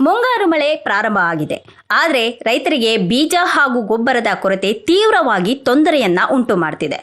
ಮುಂಗಾರು ಮಳೆ ಪ್ರಾರಂಭ ಆಗಿದೆ. ಆದರೆ ರೈತರಿಗೆ ಬೀಜ ಹಾಗೂ ಗೊಬ್ಬರದ ಕೊರತೆ ತೀವ್ರವಾಗಿ ತೊಂದರೆಯನ್ನ ಉಂಟು ಮಾಡ್ತಿದೆ.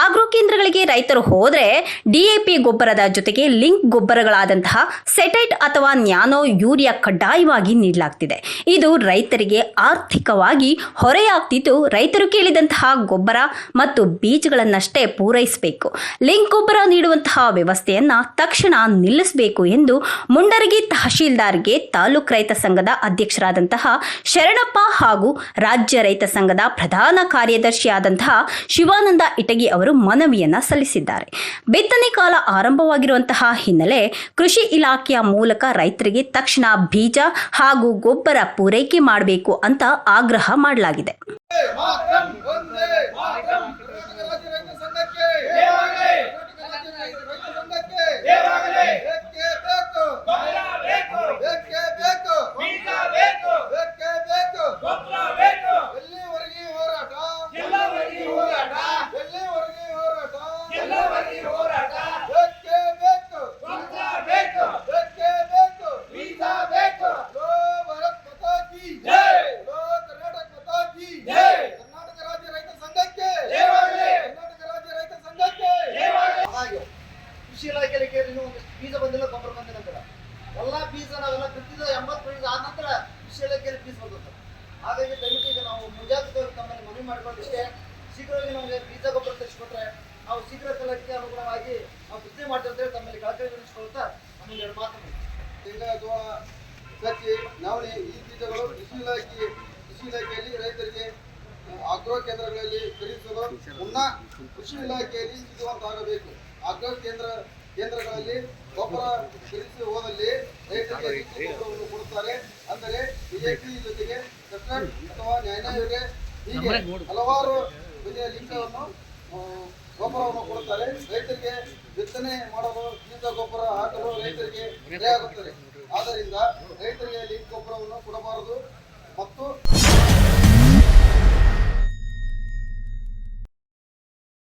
ಆಗ್ರೋ ಕೇಂದ್ರಗಳಿಗೆ ರೈತರು ಹೋದರೆ ಡಿಎಪಿ ಗೊಬ್ಬರದ ಜೊತೆಗೆ ಲಿಂಕ್ ಗೊಬ್ಬರಗಳಾದಂತಹ ಸೆಟೈಟ್ ಅಥವಾ ನ್ಯಾನೋ ಯೂರಿಯಾ ಕಡ್ಡಾಯವಾಗಿ ನೀಡಲಾಗ್ತಿದೆ. ಇದು ರೈತರಿಗೆ ಆರ್ಥಿಕವಾಗಿ ಹೊರೆಯಾಗ್ತಿದ್ದು, ರೈತರು ಕೇಳಿದಂತಹ ಗೊಬ್ಬರ ಮತ್ತು ಬೀಜಗಳನ್ನಷ್ಟೇ ಪೂರೈಸಬೇಕು. ಲಿಂಕ್ ಗೊಬ್ಬರ ನೀಡುವಂತಹ ವ್ಯವಸ್ಥೆಯನ್ನ ತಕ್ಷಣ ನಿಲ್ಲಿಸಬೇಕು ಎಂದು ಮುಂಡರಗಿ ತಹಶೀಲ್ದಾರ್ಗೆ ತಾಲೂಕು ರೈತ ಸಂಘದ ಅಧ್ಯಕ್ಷರಾದಂತಹ ಶರಣಪ್ಪ ಹಾಗೂ ರಾಜ್ಯ ರೈತ ಸಂಘದ ಪ್ರಧಾನ ಕಾರ್ಯದರ್ಶಿಯಾದಂತಹ ಶಿವಾನಂದ ಇಟಗಿ ಅವರು ಮನವಿಯನ್ನ ಸಲ್ಲಿಸಿದ್ದಾರೆ. ಬಿತ್ತನೆ ಕಾಲ ಆರಂಭವಾಗಿರುವಂತಹ ಹಿನ್ನೆಲೆ ಕೃಷಿ ಇಲಾಖೆಯ ಮೂಲಕ ರೈತರಿಗೆ ತಕ್ಷಣ ಬೀಜ ಹಾಗೂ ಗೊಬ್ಬರ ಪೂರೈಕೆ ಮಾಡಬೇಕು ಅಂತ ಆಗ್ರಹ ಮಾಡಲಾಗಿದೆ. ಕೃಷಿ ಇಲಾಖೆಯಲ್ಲಿ ಕೇಳಿ ಬೀಜ ಬಂದಿಲ್ಲ, ಗೊಬ್ಬರ ಬಂದಿಲ್ಲ ಅಂತ ಎಲ್ಲ ಬೀಜ ನಾವೆಲ್ಲ ಬಿತ್ತಿದ 80 ಆದ ನಂತರ ಕೃಷಿ ಇಲಾಖೆಯಲ್ಲಿ ಬೀಜ ಬರ್ತದೆ. ಹಾಗಾಗಿ ದಯವಿಟ್ಟು ಈಗ ನಾವು ಮುಂಜಾಗ್ರತೆ ತಮ್ಮಲ್ಲಿ ಮನವಿ ಮಾಡಿಕೊಂಡಿಷ್ಟೇ ಶೀಘ್ರವಾಗಿ ನಮಗೆ ಬೀಜ ಗೊಬ್ಬರ ತರಿಸಿಕೊಟ್ರೆ ನಾವು ಶೀಘ್ರ ಕಾಲಕ್ಕೆ ಅನುಗುಣವಾಗಿ ನಾವು ಬಿತ್ತನೆ ಮಾಡ್ತೀವಿ ಅಂತ ಹೇಳಿ ತಮ್ಮಲ್ಲಿ ಕಳಕಳಿ ವಿನಿಸ್ಕೊಳ್ತಾ ನಮ್ಮಲ್ಲಿ ಎರಡು ಮಾತು ಶೇಂಗಾ, ಜೋಳ, ಸಜ್ಜೆ, ನವಣೆ ಈ ಬೀಜಗಳು ಕೃಷಿ ಇಲಾಖೆಯಲ್ಲಿ ರೈತರಿಗೆ ಆಗ್ರೋ ಕೇಂದ್ರಗಳಲ್ಲಿ ಖರೀದಿಸಲು ಮುನ್ನ ಕೃಷಿ ಇಲಾಖೆಯಲ್ಲಿ ಸಿಗುವಂತಾಗಬೇಕು. ಆಗ್ರೋ ಕೇಂದ್ರಗಳಲ್ಲಿ ಗೊಬ್ಬರ ಖರೀದಿಸಿ ಹೋದಲ್ಲಿ ರೈತರಿಗೆ ಗೊಬ್ಬರವನ್ನು ಕೊಡುತ್ತಾರೆ. ಅಂದರೆ ಡಿಎಪಿ ಜೊತೆಗೆ ಸೆಟ್ರೇಟ್ ಅಥವಾ ನ್ಯಾನೋ ಹೀಗೆ ಹಲವಾರು ಬಗೆಯ ಲಿಂಕವನ್ನು ಗೊಬ್ಬರವನ್ನು ಕೊಡುತ್ತಾರೆ. ರೈತರಿಗೆ ಬಿತ್ತನೆ ಮಾಡಲು ಬೀಜ ಗೊಬ್ಬರ ಹಾಕಲು ರೈತರಿಗೆ ಹೊರೆಯಾಗುತ್ತದೆ. ಆದ್ದರಿಂದ ರೈತರಿಗೆ ಲಿಂಕ್ ಗೊಬ್ಬರವನ್ನು ಕೊಡಬಾರದು.